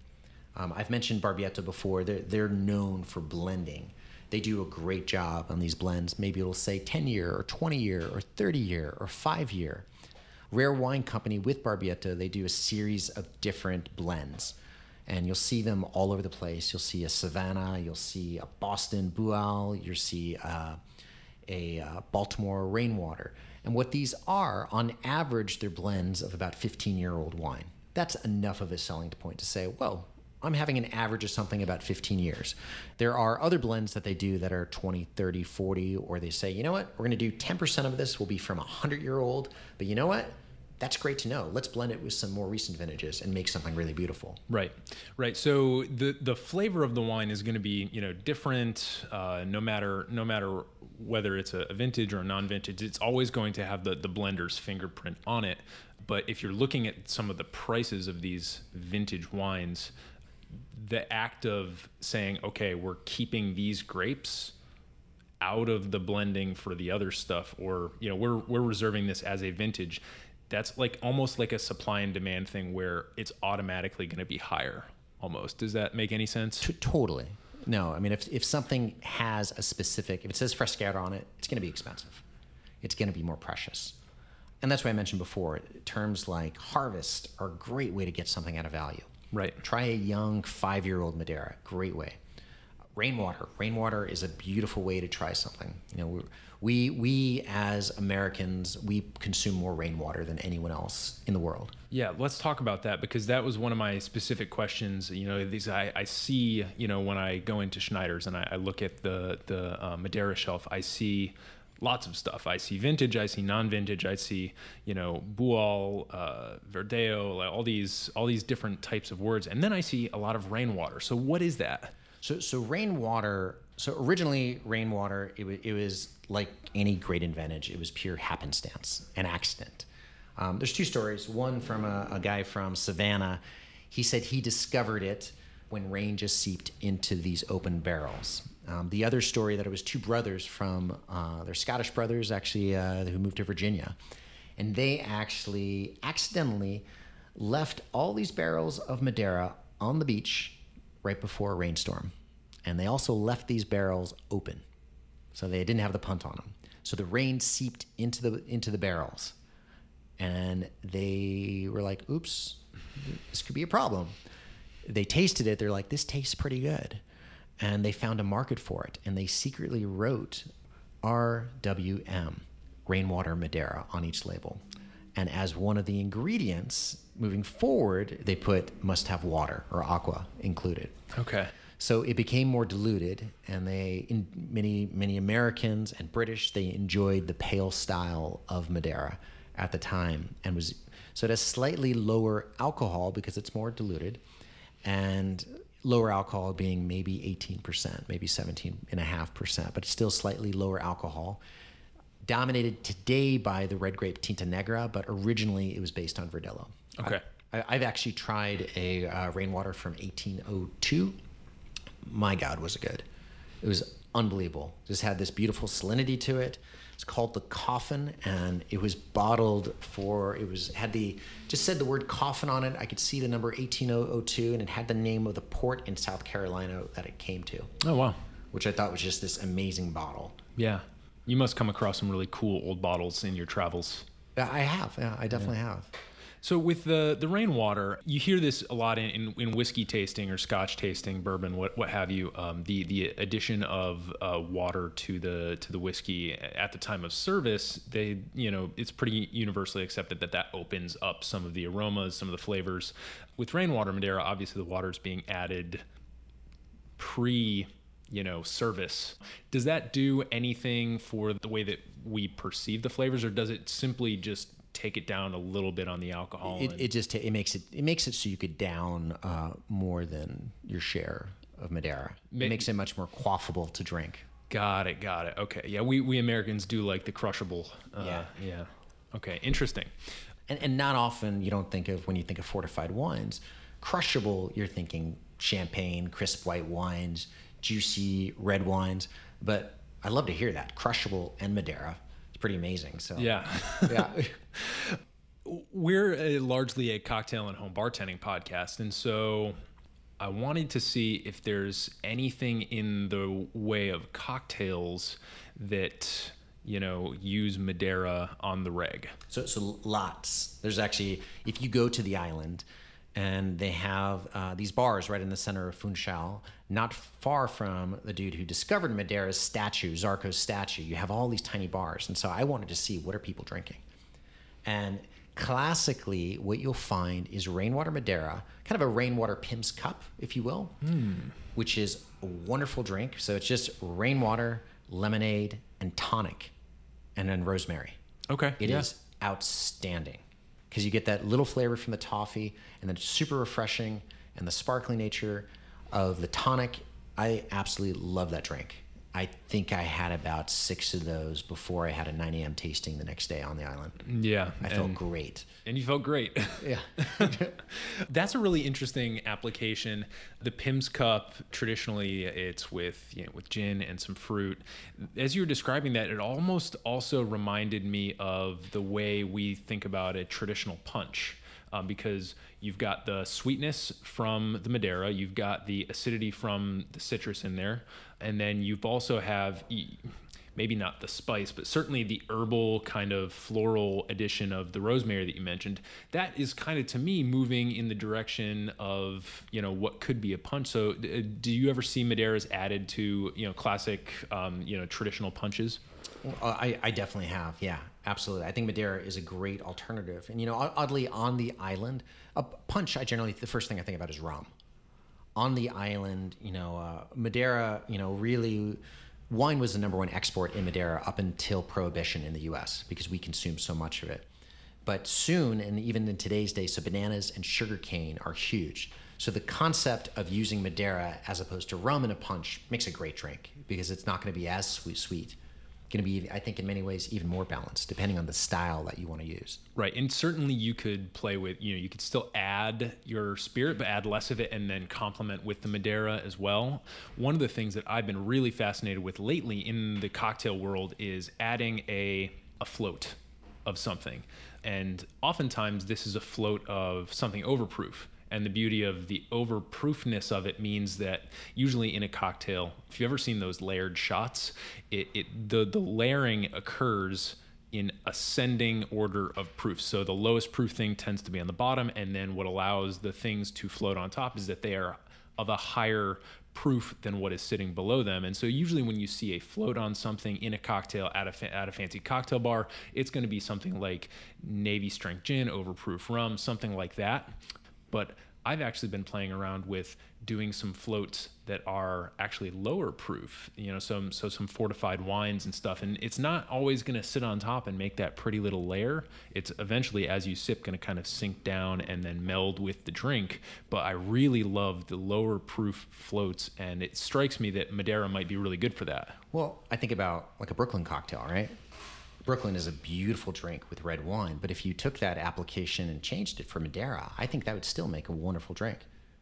I've mentioned Barbietto before. They're known for blending. They do a great job on these blends. Maybe it'll say 10-year or 20-year or 30-year or 5-year. Rare Wine Company with Barbietto, they do a series of different blends. And you'll see them all over the place. You'll see a Savannah, you'll see a Boston Buell, you'll see a Baltimore Rainwater. And what these are, on average, they're blends of about 15-year-old wine. That's enough of a selling point to say, whoa, I'm having an average of something about 15 years. There are other blends that they do that are 20, 30, 40, or they say, you know what, we're gonna do 10% of this will be from 100-year-old, but you know what? That's great to know. Let's blend it with some more recent vintages and make something really beautiful. Right. So the flavor of the wine is going to be different no matter whether it's a vintage or a non-vintage. It's always going to have the blender's fingerprint on it. But if you're looking at some of the prices of these vintage wines, the act of saying, okay, we're keeping these grapes out of the blending for the other stuff, or, you know, we're reserving this as a vintage, that's like almost like a supply and demand thing where it's automatically going to be higher almost. Does that make any sense? Totally. No, I mean, if something has a specific, if it says Frescata on it, it's going to be expensive. It's going to be more precious. And that's why I mentioned before, terms like harvest are a great way to get something at a value. Right. Try a young 5-year-old Madeira, great way. Rainwater is a beautiful way to try something. You know, we as Americans, we consume more rainwater than anyone else in the world. Yeah, let's talk about that, because that was one of my specific questions. You know, these I see, you know, when I go into Schneider's and I look at the Madeira shelf, I see lots of stuff. I see vintage, I see non-vintage, I see, you know, Bual, Verdeo, like all these different types of words, and then I see a lot of rainwater. So what is that? So rainwater. So originally, rainwater, it was like any great invention. It was pure happenstance, an accident. There's two stories. One from a guy from Savannah. He said he discovered it when rain just seeped into these open barrels. The other story that it was two brothers from, they're Scottish brothers actually, who moved to Virginia. And they actually accidentally left all these barrels of Madeira on the beach right before a rainstorm. And they also left these barrels open. So they didn't have the punt on them. So the rain seeped into the barrels. And they were like, oops, this could be a problem. They tasted it. They're like, this tastes pretty good. And they found a market for it. And they secretly wrote RWM, Rainwater Madeira, on each label. And as one of the ingredients moving forward, they put must have water or aqua included. Okay. So it became more diluted, and many Americans and British, they enjoyed the pale style of Madeira at the time, and so it has slightly lower alcohol because it's more diluted, and lower alcohol being maybe 18%, maybe 17.5%, but it's still slightly lower alcohol. Dominated today by the red grape Tinta Negra, but originally it was based on Verdelho. Okay. I've actually tried a rainwater from 1802. My God, was it good. It was unbelievable. Just had this beautiful salinity to it. It's called the Coffin, and it was bottled just said the word Coffin on it. I could see the number 1802, and it had the name of the port in South Carolina that it came to. Oh, wow. Which I thought was just this amazing bottle. Yeah. You must come across some really cool old bottles in your travels. Yeah, I have. Yeah, I definitely have. So with the rainwater, you hear this a lot in whiskey tasting or Scotch tasting, bourbon, what have you. The addition of water to the whiskey at the time of service, it's pretty universally accepted that opens up some of the aromas, some of the flavors. With rainwater Madeira, obviously the water is being added service. Does that do anything for the way that we perceive the flavors, or does it simply just take it down a little bit on the alcohol? It makes it so you could down more than your share of Madeira. It makes it much more quaffable to drink. Got it. Okay. Yeah, we Americans do like the crushable. Yeah. Okay, interesting. And not often you don't think of, when you think of fortified wines, crushable, you're thinking champagne, crisp white wines, juicy red wines. But I love to hear that. Crushable and Madeira. It's pretty amazing. So yeah. We're largely a cocktail and home bartending podcast, and so I wanted to see if there's anything in the way of cocktails that use Madeira on the reg. So lots. There's actually, if you go to the island, and they have these bars right in the center of Funchal, not far from the dude who discovered Madeira's statue, Zarco's statue. You have all these tiny bars. And so I wanted to see, what are people drinking? And classically, what you'll find is rainwater Madeira, kind of a rainwater Pim's Cup, if you will, which is a wonderful drink. So it's just rainwater, lemonade, and tonic, and then rosemary. Okay. It is outstanding, because you get that little flavor from the toffee, and then it's super refreshing, and the sparkling nature of the tonic. I absolutely love that drink. I think I had about 6 of those before I had a 9 a.m. tasting the next day on the island. Yeah. I felt great. And you felt great. Yeah. That's a really interesting application. The Pim's Cup, traditionally it's with gin and some fruit. As you were describing that, it almost also reminded me of the way we think about a traditional punch. Because you've got the sweetness from the Madeira, you've got the acidity from the citrus in there, and then you've also have maybe not the spice, but certainly the herbal kind of floral addition of the rosemary that you mentioned. That is kind of, to me, moving in the direction of what could be a punch. So do you ever see Madeiras added to classic traditional punches? Well, I definitely have. Yeah, absolutely. I think Madeira is a great alternative. And, oddly, on the island, a punch, the first thing I think about is rum. On the island, Madeira, really, wine was the number one export in Madeira up until Prohibition in the U.S. because we consume so much of it. But soon, and even in today's day, so bananas and sugarcane are huge. So the concept of using Madeira as opposed to rum in a punch makes a great drink because it's not going to be as sweet. Going to be, I think, in many ways even more balanced depending on the style that you want to use. Right. And certainly you could play with, you could still add your spirit, but add less of it and then complement with the Madeira as well. One of the things that I've been really fascinated with lately in the cocktail world is adding a float of something. And oftentimes this is a float of something overproof. And the beauty of the overproofness of it means that usually in a cocktail, if you've ever seen those layered shots, the layering occurs in ascending order of proof. So the lowest proof thing tends to be on the bottom, and then what allows the things to float on top is that they are of a higher proof than what is sitting below them. And so usually when you see a float on something in a cocktail at a fancy cocktail bar, it's going to be something like Navy strength gin, overproof rum, something like that. But I've actually been playing around with doing some floats that are actually lower proof, some fortified wines and stuff. And it's not always going to sit on top and make that pretty little layer. It's eventually, as you sip, going to kind of sink down and then meld with the drink. But I really love the lower proof floats, and it strikes me that Madeira might be really good for that. Well, I think about like a Brooklyn cocktail, right? Brooklyn is a beautiful drink with red wine, but if you took that application and changed it for Madeira, I think that would still make a wonderful drink.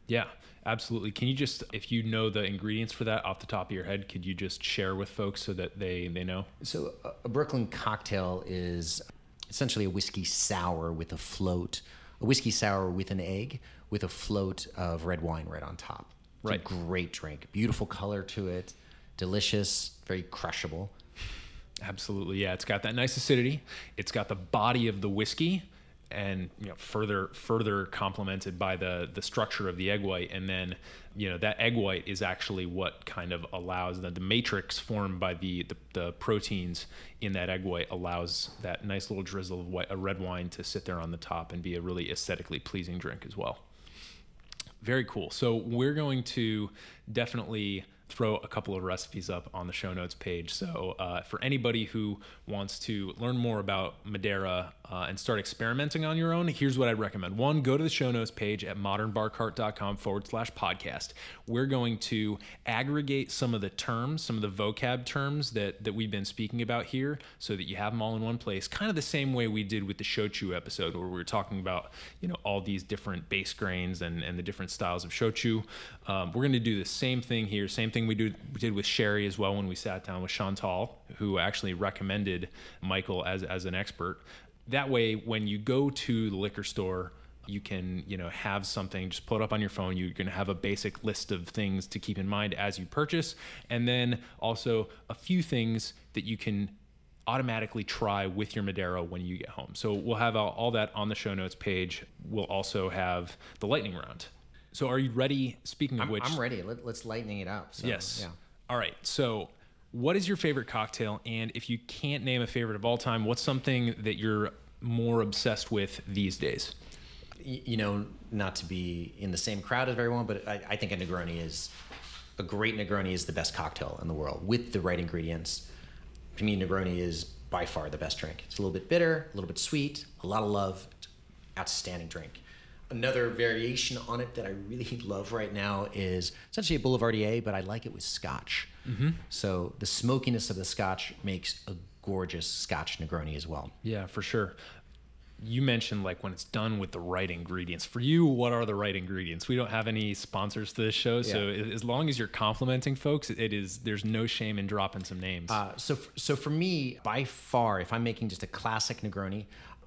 Yeah, absolutely. Can you just, if you know the ingredients for that off the top of your head, could you just share with folks so that they know? So a Brooklyn cocktail is essentially a whiskey sour with a float, a whiskey sour with an egg with a float of red wine right on top. It's right. A great drink. Beautiful color to it, delicious, very crushable. Absolutely, yeah. It's got that nice acidity. It's got the body of the whiskey, and further complemented by the structure of the egg white. And then that egg white is actually what kind of allows the matrix formed by the proteins in that egg white allows that nice little drizzle of a red wine to sit there on the top and be a really aesthetically pleasing drink as well. Very cool. So we're going to definitely throw a couple of recipes up on the show notes page. So for anybody who wants to learn more about Madeira and start experimenting on your own, here's what I'd recommend. One, go to the show notes page at modernbarcart.com/podcast. We're going to aggregate some of the terms, some of the vocab terms that we've been speaking about here so that you have them all in one place, kind of the same way we did with the shochu episode where we were talking about, all these different base grains and the different styles of shochu. We're going to do the same thing here, same thing we did with sherry as well when we sat down with Chantal, who actually recommended Michael as an expert. That way, when you go to the liquor store, you can, have something, just pull it up on your phone. You're going to have a basic list of things to keep in mind as you purchase. And then also a few things that you can automatically try with your Madeira when you get home. So we'll have all that on the show notes page. We'll also have the lightning round. So are you ready? Speaking of which... I'm ready. Let's lightening it up. So, yes. Yeah. All right. So what is your favorite cocktail? And if you can't name a favorite of all time, what's something that you're more obsessed with these days? Not to be in the same crowd as everyone, but I think a great Negroni is the best cocktail in the world with the right ingredients. To me, Negroni is by far the best drink. It's a little bit bitter, a little bit sweet, a lot of love, outstanding drink. Another variation on it that I really love right now is essentially a Boulevardier, but I like it with scotch. So the smokiness of the Scotch makes a gorgeous Scotch Negroni as well. Yeah, for sure. You mentioned like when it's done with the right ingredients. For you, what are the right ingredients? We don't have any sponsors to this show, so as long as you're complimenting folks, there's no shame in dropping some names. So for me, by far, if I'm making just a classic Negroni,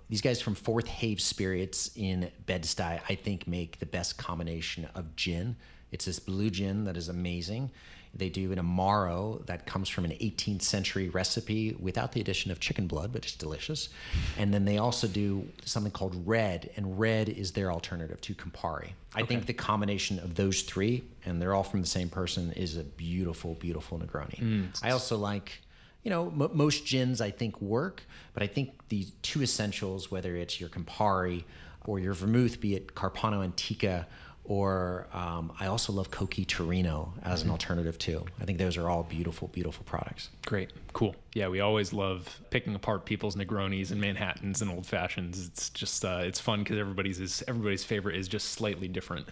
these guys from Fourth Have Spirits in Bed-Stuy, I think, make the best combination of gin. It's this blue gin that is amazing. They do an Amaro that comes from an 18th century recipe without the addition of chicken blood, but it's delicious. And then they also do something called Red, and Red is their alternative to Campari. I think the combination of those three, and they're all from the same person, is a beautiful, beautiful Negroni. I also like, most gins I think work, but I think the two essentials, whether it's your Campari or your vermouth, be it Carpano Antica, or I also love Coqui Torino as an alternative too. I think those are all beautiful, beautiful products. Great, cool. Yeah, we always love picking apart people's Negronis and Manhattans and Old Fashions. It's just it's fun because everybody's favorite is just slightly different.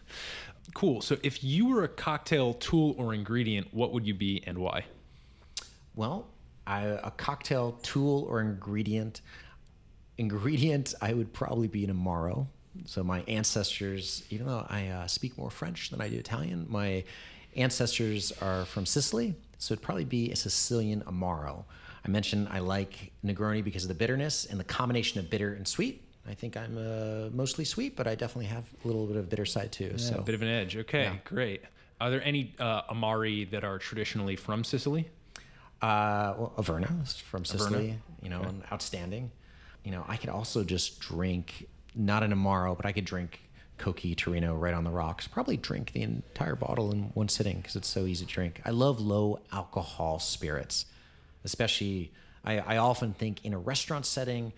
Cool. So if you were a cocktail tool or ingredient, what would you be and why? Well, a cocktail tool or ingredient, I would probably be an Amaro. So my ancestors, even though I speak more French than I do Italian, my ancestors are from Sicily, so it'd probably be a Sicilian Amaro. I mentioned I like Negroni because of the bitterness and the combination of bitter and sweet. I think I'm mostly sweet, but I definitely have a little bit of bitter side too. Yeah, so a bit of an edge. Okay, great. Are there any Amari that are traditionally from Sicily? Well, Averna is from Sicily, Averna. And outstanding. I could also just drink, not an Amaro, but I could drink Coqui Torino right on the rocks. Probably drink the entire bottle in one sitting because it's so easy to drink. I love low alcohol spirits, especially I often think in a restaurant setting,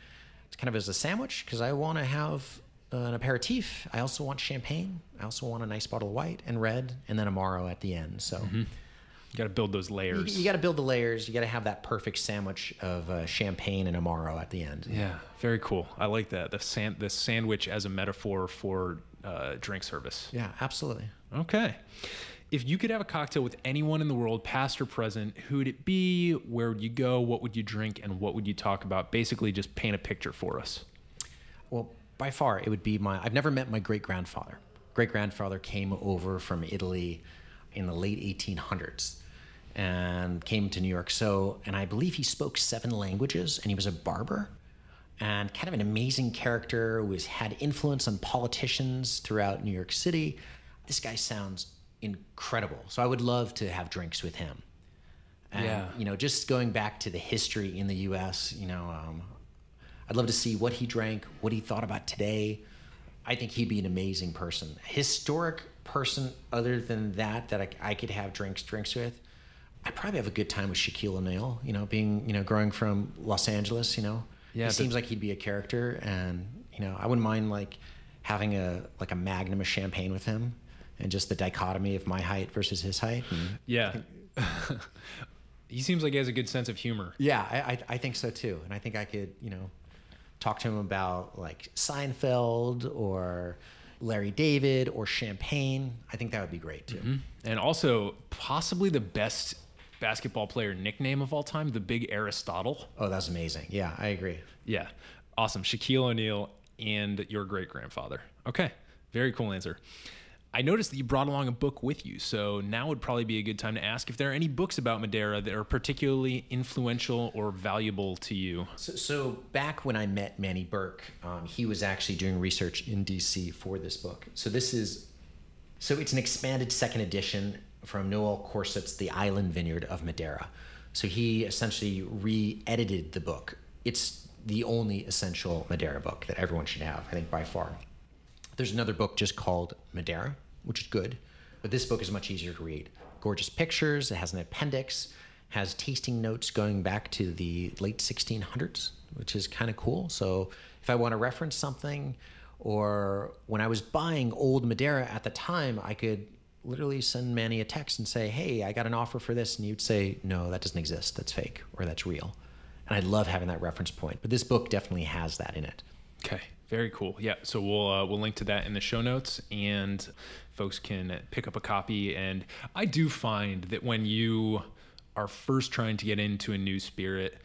it's kind of as a sandwich because I want to have an aperitif. I also want champagne. I also want a nice bottle of white and red, and then Amaro at the end. So you got to build those layers. You got to build the layers. You got to have that perfect sandwich of champagne and Amaro at the end. Yeah, very cool. I like that. The sandwich as a metaphor for drink service. Yeah, absolutely. Okay. If you could have a cocktail with anyone in the world, past or present, who would it be? Where would you go? What would you drink? And what would you talk about? Basically, just paint a picture for us. Well, by far, it would be I've never met my great-grandfather. Great-grandfather came over from Italy in the late 1800s and came to New York. And I believe he spoke 7 languages, and he was a barber and kind of an amazing character who had influence on politicians throughout New York City. This guy sounds incredible. So I would love to have drinks with him. And, just going back to the history in the U.S., I'd love to see what he drank, what he thought about today. I think he'd be an amazing person. Historic person other than that I could have drinks with. I'd probably have a good time with Shaquille O'Neil, growing from Los Angeles, he seems like he'd be a character, and, I wouldn't mind having a magnum of champagne with him and just the dichotomy of my height versus his height. Yeah. He seems like he has a good sense of humor. Yeah, I think so too. And I think I could, talk to him about Seinfeld or Larry David or champagne. I think that would be great too. And also possibly the best basketball player nickname of all time, the Big Aristotle. Oh, that's amazing. Yeah, I agree. Yeah. Awesome. Shaquille O'Neil and your great-grandfather. Okay. Very cool answer. I noticed that you brought along a book with you, so now would probably be a good time to ask if there are any books about Madeira that are particularly influential or valuable to you. So back when I met Manny Burke, he was actually doing research in DC for this book. So it's an expanded second edition from Noel Corset's The Island Vineyard of Madeira. So he essentially re-edited the book. It's the only essential Madeira book that everyone should have, I think, by far. There's another book just called Madeira, which is good, but this book is much easier to read. Gorgeous pictures, it has an appendix, has tasting notes going back to the late 1600s, which is kind of cool. So if I want to reference something, or when I was buying old Madeira at the time, I could literally send Manny a text and say, hey, I got an offer for this, and you'd say, no, that doesn't exist, that's fake, or that's real. And I love having that reference point, but this book definitely has that in it. Okay. Very cool. Yeah, so we'll link to that in the show notes, and folks can pick up a copy. And I do find that when you are first trying to get into a new spirit,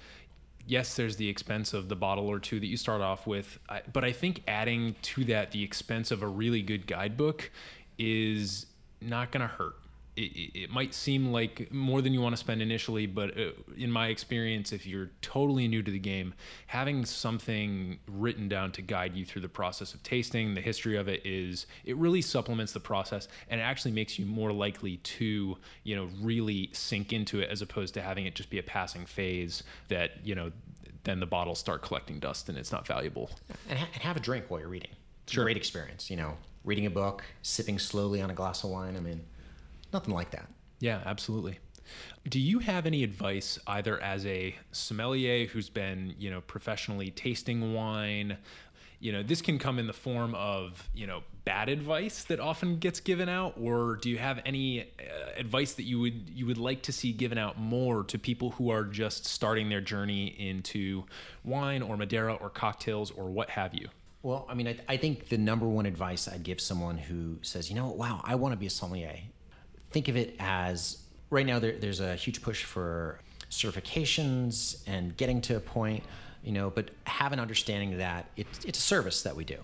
yes, there's the expense of the bottle or two that you start off with, but I think adding to that the expense of a really good guidebook is not going to hurt. It might seem like more than you want to spend initially, but in my experience, if you're totally new to the game, having something written down to guide you through the process of tasting, the history of it really supplements the process, and it actually makes you more likely to, really sink into it, as opposed to having it just be a passing phase that, then the bottles start collecting dust and it's not valuable. And have a drink while you're reading. It's Sure. a great experience, reading a book, sipping slowly on a glass of wine. I mean, nothing like that. Yeah, absolutely. Do you have any advice, either as a sommelier who's been, professionally tasting wine? This can come in the form of, bad advice that often gets given out, or do you have any advice that you would like to see given out more to people who are just starting their journey into wine or Madeira or cocktails or what have you? Well, I mean, I think the number one advice I'd give someone who says, wow, I want to be a sommelier. Think of it as, right now there's a huge push for certifications and getting to a point, but have an understanding that it's a service that we do,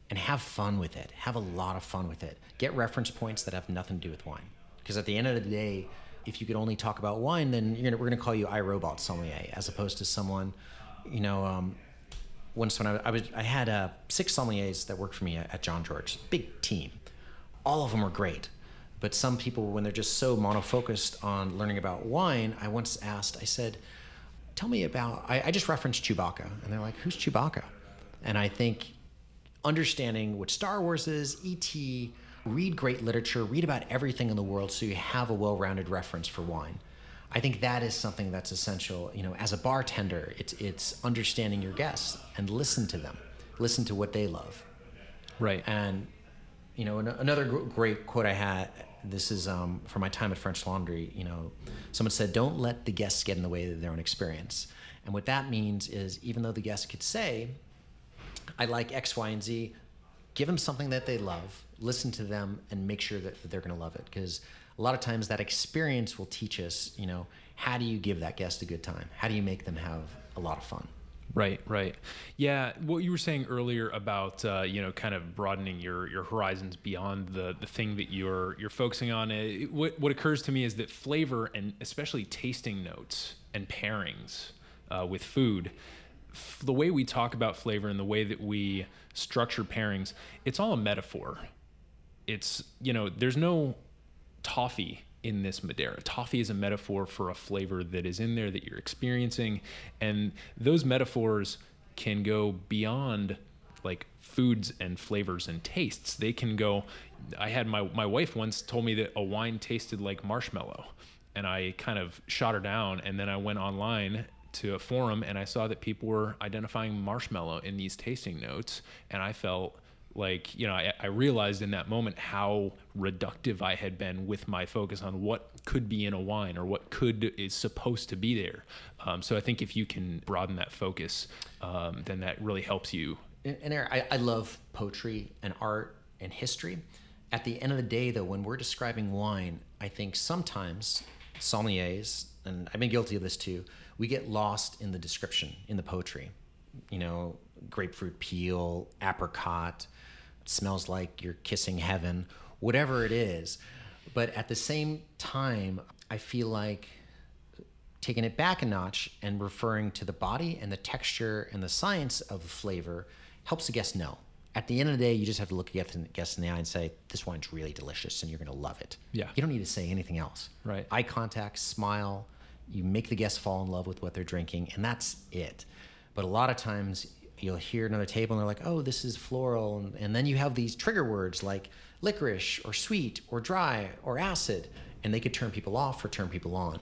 and have fun with it. Have a lot of fun with it. Get reference points that have nothing to do with wine. Because at the end of the day, if you could only talk about wine, then we're going to call you iRobot sommelier, as opposed to someone, once when I had 6 sommeliers that worked for me at John George, big team. All of them were great. But some people, when they're just so monofocused on learning about wine, I once asked, I said, tell me about, I just referenced Chewbacca. And they're like, who's Chewbacca? And I think understanding what Star Wars is, E.T., read great literature, read about everything in the world so you have a well-rounded reference for wine. I think that is something that's essential. As a bartender, it's understanding your guests and listen to them. Listen to what they love. Right. And another great quote I had, this is from my time at French Laundry, someone said, don't let the guests get in the way of their own experience. And what that means is, even though the guest could say, I like X, Y, and Z, give them something that they love, listen to them, and make sure that they're going to love it. Because a lot of times that experience will teach us, how do you give that guest a good time? How do you make them have a lot of fun? Right. Yeah, what you were saying earlier about kind of broadening your horizons beyond the thing that you're focusing on. What occurs to me is that flavor, and especially tasting notes and pairings with food, the way we talk about flavor and the way that we structure pairings, it's all a metaphor. It's there's no toffee in this Madeira. Toffee is a metaphor for a flavor that is in there that you're experiencing, and those metaphors can go beyond like foods and flavors and tastes. They can go, I had my wife once told me that a wine tasted like marshmallow, and I kind of shot her down, and then I went online to a forum and I saw that people were identifying marshmallow in these tasting notes, and I felt like, I realized in that moment how reductive I had been with my focus on what could be in a wine or what is supposed to be there. So I think if you can broaden that focus, then that really helps you. And Eric, I love poetry and art and history. At the end of the day, though, when we're describing wine, I think sometimes sommeliers, and I've been guilty of this too, we get lost in the description, in the poetry. Grapefruit peel, apricot, smells like you're kissing heaven, whatever it is. But at the same time, I feel like taking it back a notch and referring to the body and the texture and the science of the flavor helps the guest know. At the end of the day, you just have to look at the guest in the eye and say, this wine's really delicious and you're going to love it. Yeah. You don't need to say anything else. Right. Eye contact, smile, you make the guest fall in love with what they're drinking, and that's it. But a lot of times you'll hear another table and they're like, oh, this is floral. And then you have these trigger words like licorice or sweet or dry or acid, and they could turn people off or turn people on.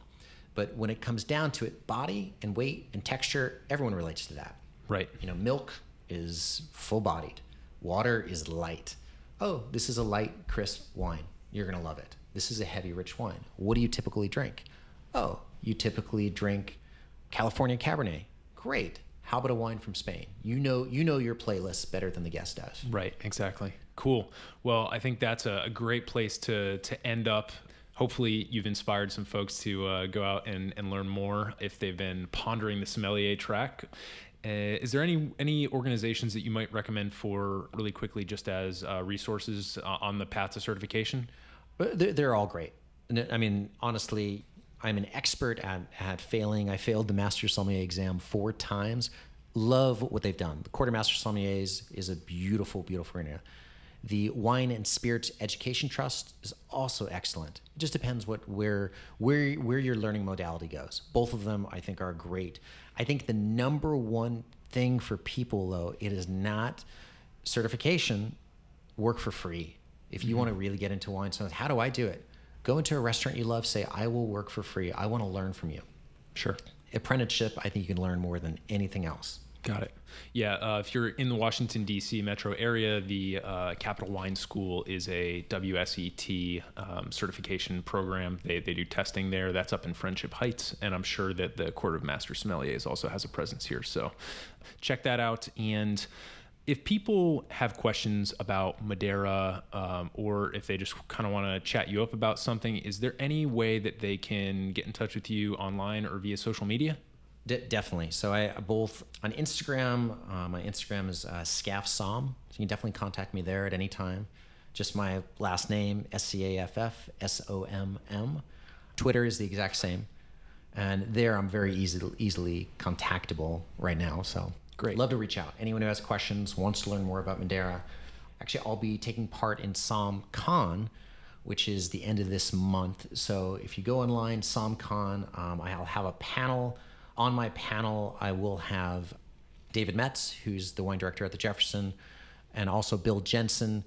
But when it comes down to it, body and weight and texture, everyone relates to that. Right. Milk is full-bodied. Water is light. Oh, this is a light, crisp wine. You're going to love it. This is a heavy, rich wine. What do you typically drink? Oh, you typically drink California Cabernet. Great. How about a wine from Spain? You know your playlist better than the guest does. Right, exactly. Cool. Well, I think that's a great place to end up. hopefully you've inspired some folks to go out and learn more if they've been pondering the sommelier track. Is there any organizations that you might recommend for really quickly, just as resources on the path to certification? They're all great. I mean, honestly, I'm an expert at failing. I failed the Master Sommelier exam 4 times. Love what they've done. The Quartermaster Sommeliers is a beautiful, beautiful area. The Wine and Spirits Education Trust is also excellent. It just depends where your learning modality goes. Both of them, I think, are great. I think the number one thing for people, though, it is not certification. Work for free. If you want to really get into wine, so how do I do it? Go into a restaurant you love, say, I will work for free. I want to learn from you. Sure. Apprenticeship, I think you can learn more than anything else. Got it. Yeah, if you're in the Washington, D.C. metro area, the Capital Wine School is a WSET certification program. They do testing there. That's up in Friendship Heights, and I'm sure that the Court of Master Sommeliers also has a presence here. So check that out. And if people have questions about Madeira, or if they just kind of want to chat you up about something, is there any way that they can get in touch with you online or via social media? Definitely. So I both on Instagram, my Instagram is scaffsom. So you can definitely contact me there at any time. Just my last name, SCAFFSOMM. Twitter is the exact same. And there I'm very easily contactable right now. So great. Love to reach out. Anyone who has questions, wants to learn more about Madeira. Actually, I'll be taking part in SommCon, which is the end of this month. So if you go online, SommCon, I'll have a panel. On my panel, I will have David Metz, who's the wine director at the Jefferson, and also Bill Jensen.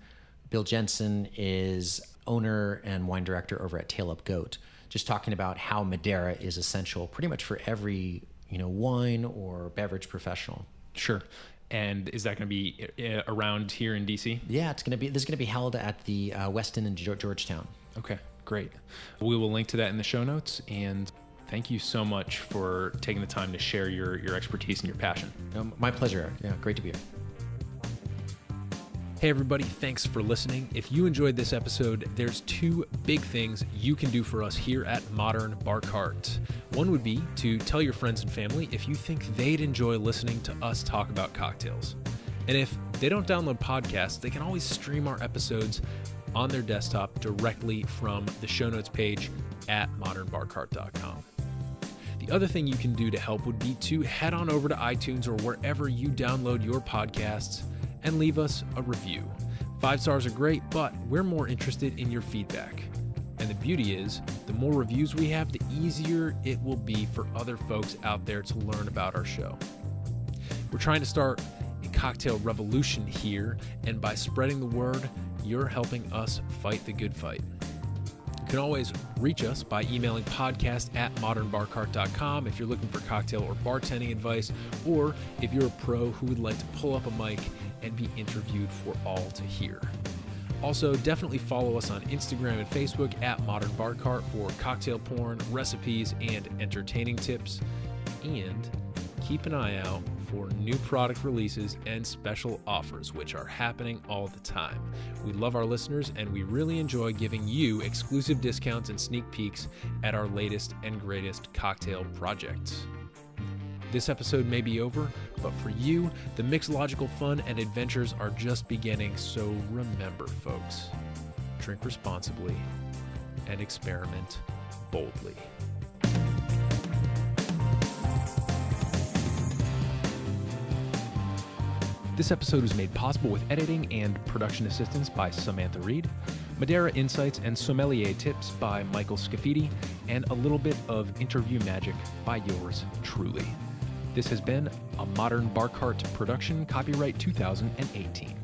Bill Jensen is owner and wine director over at Tail Up Goat, just talking about how Madeira is essential pretty much for every wine or beverage professional. Sure. And is that going to be around here in DC? Yeah, this is going to be held at the Westin in Georgetown. Okay, great. We will link to that in the show notes, and thank you so much for taking the time to share your expertise and your passion. My pleasure, Eric. Yeah, great to be here. Hey everybody, thanks for listening. If you enjoyed this episode, there's 2 big things you can do for us here at Modern Bar Cart. One would be to tell your friends and family if you think they'd enjoy listening to us talk about cocktails. And if they don't download podcasts, they can always stream our episodes on their desktop directly from the show notes page at modernbarcart.com. The other thing you can do to help would be to head on over to iTunes or wherever you download your podcasts and leave us a review. 5 stars are great, but we're more interested in your feedback. And the beauty is, the more reviews we have, the easier it will be for other folks out there to learn about our show. We're trying to start a cocktail revolution here, and by spreading the word, you're helping us fight the good fight. You can always reach us by emailing podcast@modernbarcart.com if you're looking for cocktail or bartending advice, or if you're a pro who would like to pull up a mic and be interviewed for all to hear. Also, definitely follow us on Instagram and Facebook @modernbarcart for cocktail porn, recipes, and entertaining tips. And keep an eye out for new product releases and special offers, which are happening all the time. We love our listeners, and we really enjoy giving you exclusive discounts and sneak peeks at our latest and greatest cocktail projects. This episode may be over, but for you, the mixological fun and adventures are just beginning, so remember, folks, drink responsibly and experiment boldly. This episode was made possible with editing and production assistance by Samantha Reed, Madeira insights and sommelier tips by Michael Scaffidi, and a little bit of interview magic by yours truly. This has been a Modern Bar Cart production, copyright 2018.